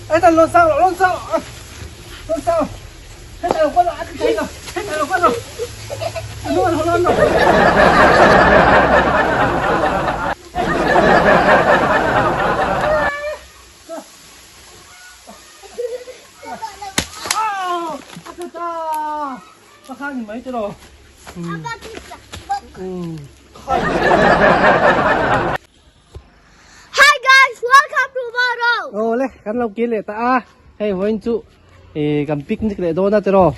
Ấy thằng lộn sao lộn sao lộn sao hết thằng con rồi ăn thấy rồi hết thằng con rồi lộn rồi nó khác gì mấy chứ đồ. Hi guys, welcome to Baro. Oh, leh, kan lau kile ta hey voin chu kan picnic le do na tero.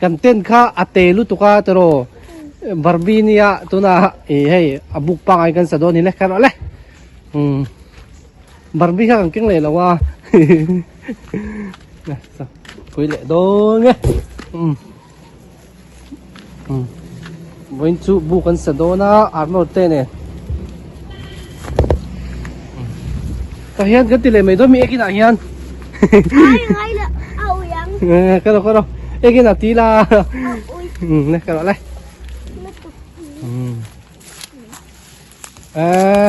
Kan ten kha ate lu tuka tero. Barbinia tuna hey abuk pang ai kan sa do ni leh kan leh. Barbie kha kan king le lawa. Nè, sao? Kui le do nge. Voin chu bu kan sa do na Arnold te ne. Tahian kan tile mai do mi ekina hian. Ngay là ảo yang. Cái đâu ekina tila. Nè cái đó này.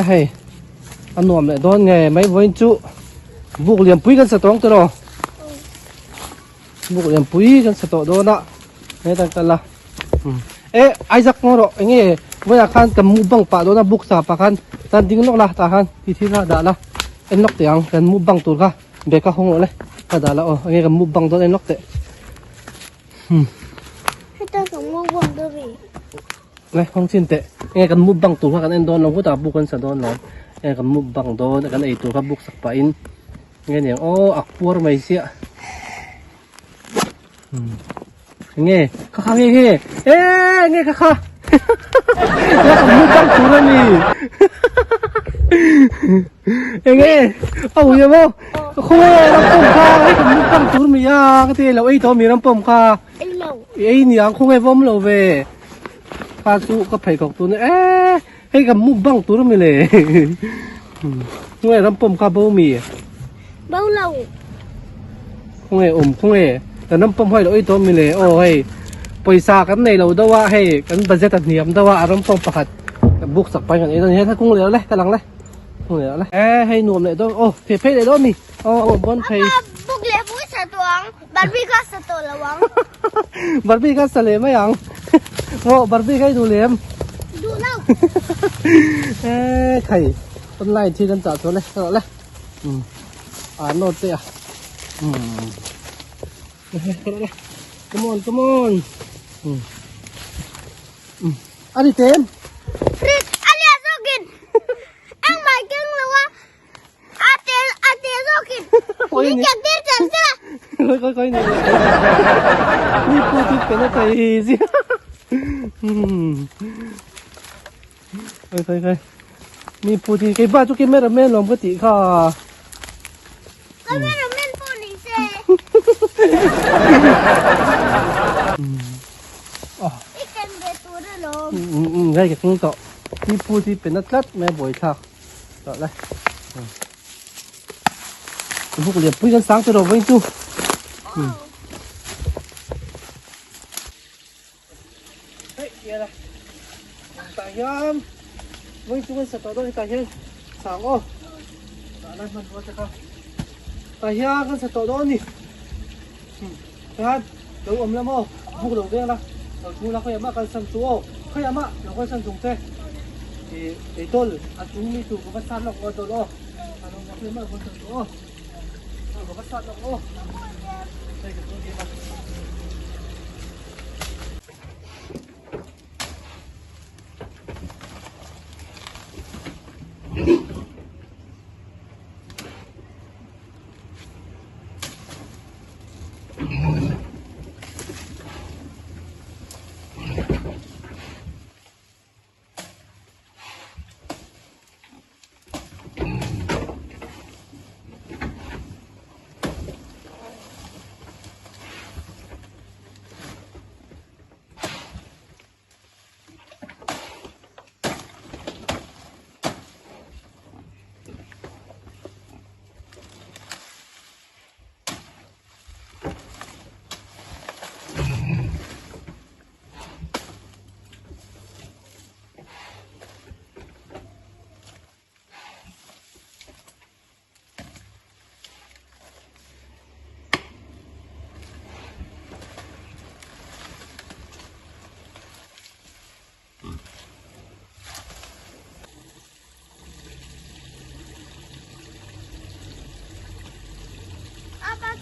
Hey. Anh nuông lại đón nghề mấy voin chu. Buộc liềm pui kan sa tong to ro. Buộc liềm pui kan sa to do na. Này ta la. Isaac ngoro nge với khan cầm mu bang pa do na buksa pa khan tan ding nok la ta khan ti thi la da la en nok tiang kan mu bang tur kha be ka hong le ka da la o nge kam mu bang do en nok te Kita semua buang dari. le hong chin te nge kan mu bang tur kha kan en don long ko ta bu kan sa don lo nge kan mu bang do kan ei tur kha buk sak pa in nge ne o akpur mai sia nghe kha nghe nghe kha nó còn mua băng chú ra nè nghe âu vậy không không ai làm pom kha ấy còn mua băng chú mày à cái gì là ấy thôi mày làm pom kha ấy nhỉ không ai vôm lâu về kha chú có phải cọc tôi nữa ấy còn mua băng chú mày lệ không ai làm pom kha bao mì bao lâu không ai không aiแต่น้ำปมห้อยเราไอ้ตัวมีเลยโอ้ยปอยซากันในเราด้วยว่าให้กันบัจเจตัดเหนียมด้วยว่าอารมณ์ปมประคัดบุกสักไปกันไอ้ตอนนี้ถ้ากุ้งเหลือเลยกำลังเลยกุ้งเหลือเลยให้หนุ่มเลยด้วยโอ้เพ่เลยด้วยมีโอ้บนเพ่บุกเหลือผู้สะตวงบาร์บี้ก็สะตวระวังบาร์บี้ก็สะเลไม่ยังโอ้บาร์บี้ให้ดูเหลี่ยมดูเล่าไข่ต้นไม้ที่กันจัดตัวเลยตลอดเลยโน้ตเตี้ยCome on, come on. Adi tem. Frit, alia zokin. Ang mai keng lawa. Ate zokin. Ni jak dir chan sila. Coi này. Ni pu ti pe na tai gì. Coi. Ni pu ti cái ba chú cái mẹ mẹ lòng cái tí kha. Cái mẹ men pu ni se. Ikan betul loh. Ngay cái con cọ, đi phu thì phải nát mẹ bồi thảo, đó đây. Bụng liệp bưởi gan sáng từ đầu với chú. Đấy, kia này. Tại hiếm, với chú sẽ tới đây tại hiếm sáng ô. Đó đây mình có thể không. Tại hiếm con sẽ tới đó nhỉ. Kan, đúng ấm lắm ô. Bụng đầu tiên là. Chúng là khơi mà cần săn chú khơi mà nó có săn dùng thế thì tôi chúng đi tụ có bắt săn lọc vào tôi đó nó khơi mà có săn chú có bắt săn lọc đây cái tôi kia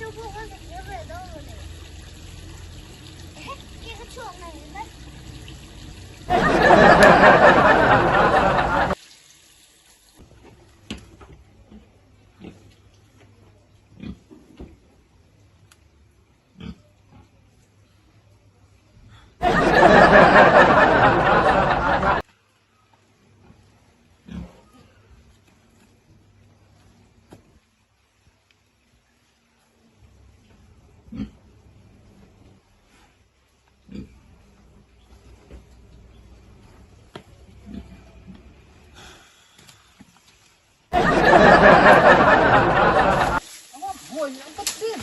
chú Phúc nó sẽ kéo về đâu rồi này. Cái chuồng này đấy.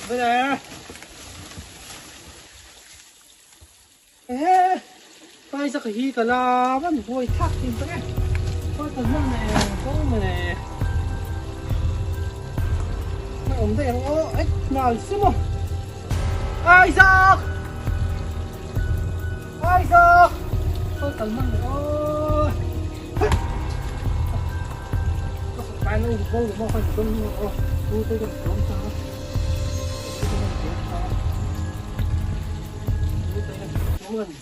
Bây giờ ê bây giờ cái gì cả là vẫn vui thắt tìm cái thôi tận năm này có mà này mày ổn đây không ấy nào xíu mà ai giờ thôi tận năm này ôi cái nó vô được mà phải tận tôi được không sao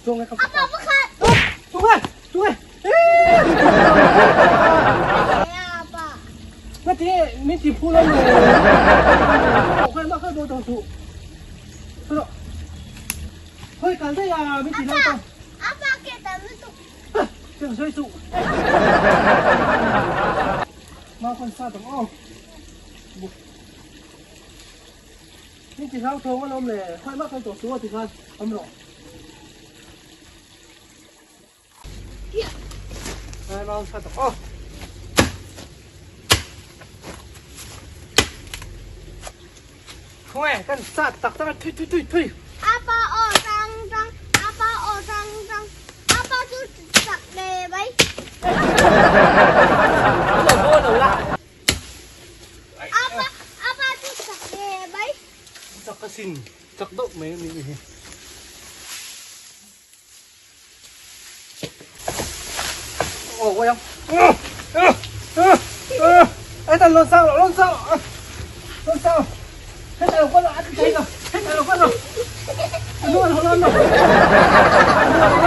xuống ngay không Apa bukan? xuống ơi Apa? cái thế mình chỉ phu lên rồi hơi mắc hơi đôi đầu trụ hơi cắn thế à mình chỉ làm không Apa kita itu? đừng rơi trụ mau con sao tầm ô mình chỉ thao thô con ôm này hơi mắc hơi tổ xuống thì thôi ôm rồi đây mau sao tầm ô không ai cần sát tặc tặc thôi Apa orang apa tu tak deh baik. Apa tu tak deh baik. Chắc cái xin chắc đậu mấy mình ồ quay không ấy thằng lộn sao hết thằng con rồi ăn thấy rồi hết thằng con rồi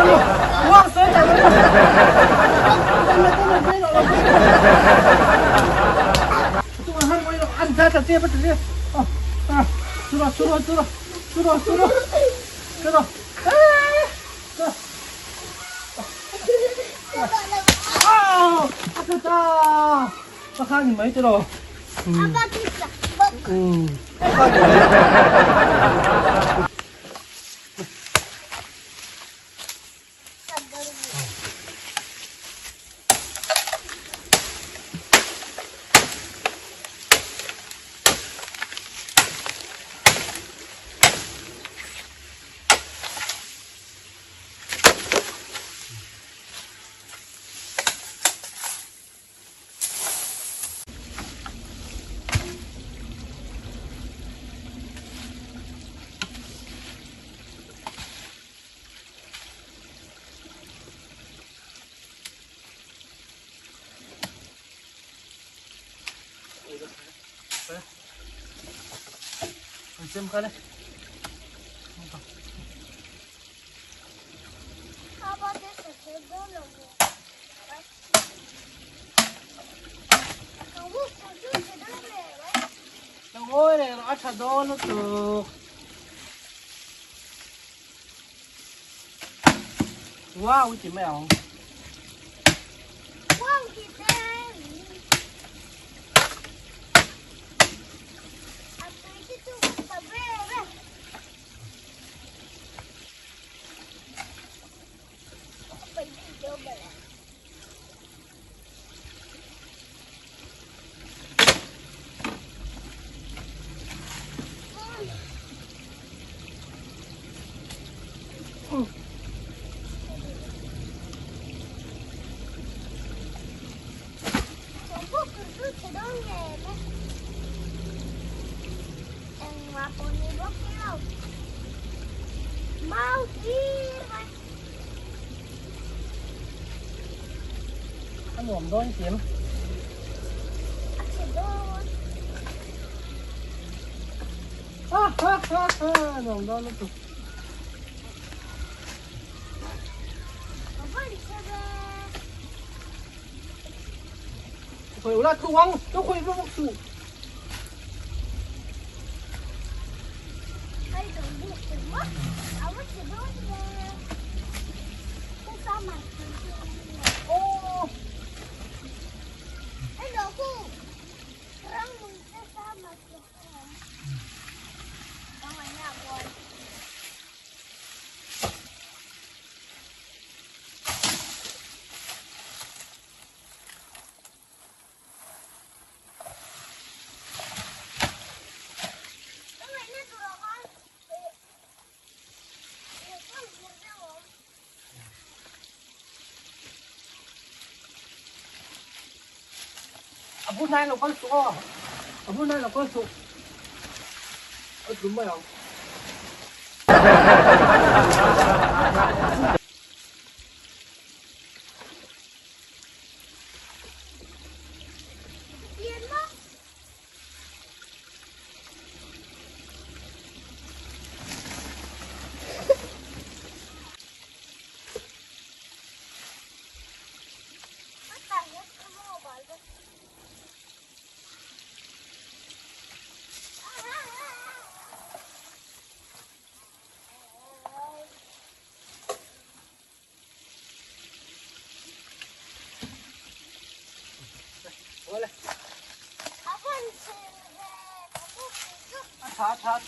luôn wow sới thằng luôn chúng ta ăn quay rồi ăn ra thật kia bắt thật kia xuống rồi nó khác gì mấy chứ rồi Apa tu tak? xem coi đây Apa tu tak dulu. Kamu satu sedang lewat. Thằng ôi này nó chả đo nó từ wow cái chị mèo Wow kita. Apa itu tak beres. Apa itu coba lah. Kamu kerja sedang lewat. Yang lapor ni bokil. Mau kira. ăn mồm đôi kiếm Sedang. น้องดอนลูกตุ๊ก 回来，兔王都会落树。哦。bữa nay là con số bữa nay là con số đúng rồi không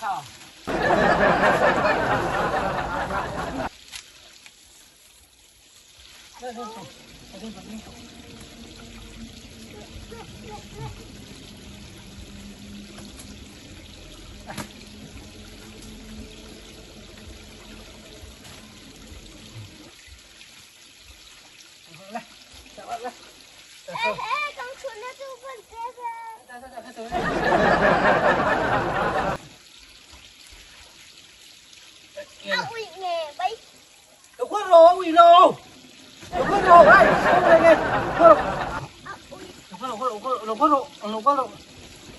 차. con chuột nó thu phần kia kìa. Ui nghề bấy. Đừng có rồ, ui rồ. Đừng có rồ đây, không đây nghe. Đừng có rồ.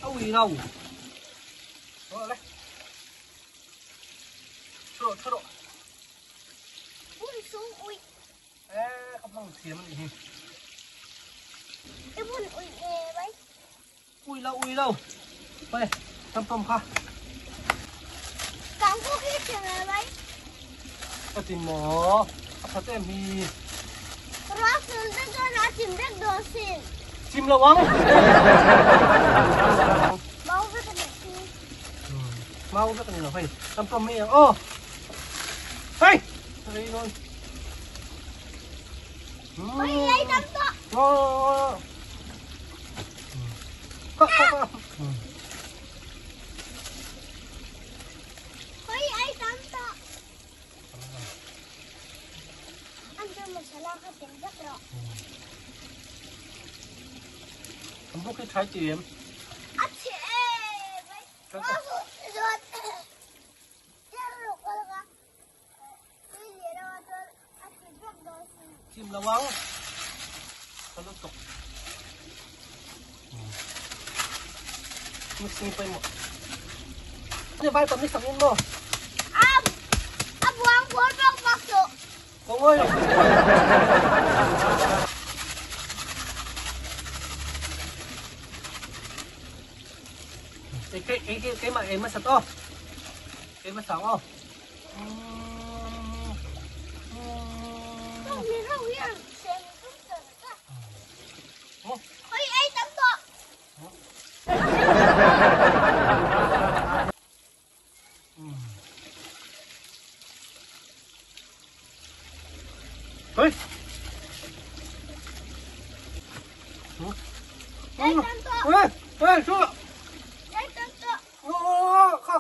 Ui rồ. Đó đây. Thưa độ. Ui xuống ui. Ê, không bằng thiếm gì. Cái bún ui nghề bấy. Ui đâu. Đây, tâm kha. Cảm có cái chuyện này bấy. Cái gì mỏ. Thật em đi. Nó xuống tới cho nó chìm đất đồ xịn. Chìm lâu không? Bao với cái này xịn. Mau rất là nhiều phải tâm mẹ. Ô. Hey. Đây thôi. Ôi lấy tấm to. Có. Ôi lấy tấm to. Anh cho mình sẽ làm cái chuyện rất rõ. Không có cái trái chìm. À chị ơi. Nó ruột. Chim lâu không? Có lúc tục. Mix ni pa mo. Ano ba ito? Mix ang mo. Buangpuia ng bakso. Kung oy. Cái mà sạch to. Cái mà sáng không? Ôi ai tắm to. Ôi. Ai tắm to. Ê, xuống. Ai tắm to. Kha.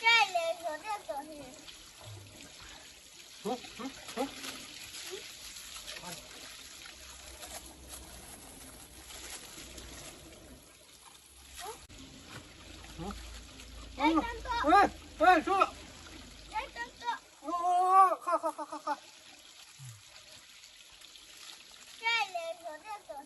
Cái này rồi đó rồi. Ai tắm to. Ê, xuống. Ai tắm to. Kha. Cái này rồi đó rồi.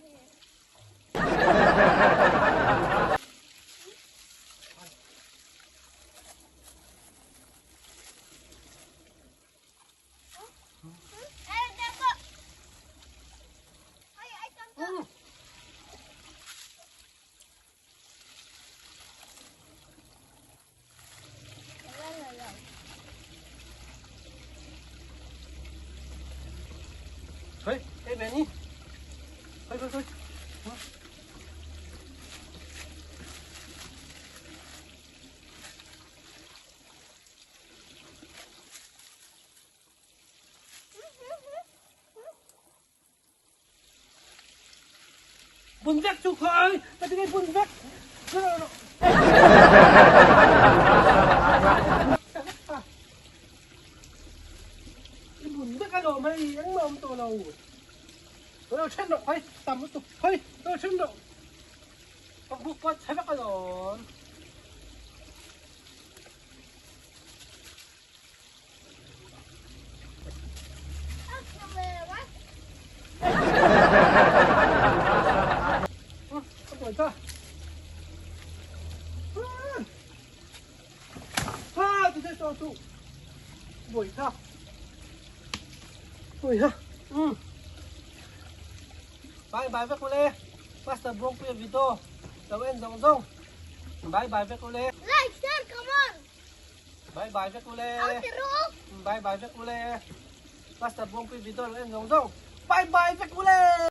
Ê bé đi. Thôi thôi thôi. Bùn vét chụp thôi. Ta đi bùn vét. Bùn vét cái đồ mày ăn mồm tổ nào. Đâu chân độ hơi tầm một tục hơi đâu chân độ. Ông bút con thấy cái đồ. Rồi ta. Tôi sẽ cho tụ. Buổi ta. Buổi ha. Bye bye với cô Lê. Master Buangpuia video. Đầu em rộng rộng. Bye bye với cô Lê. Like, share, come on. Bye bye với cô Lê. Out the roof. Bye bye với cô Lê. Master Buangpuia video đầu em rộng rộng. Bye bye với cô Lê.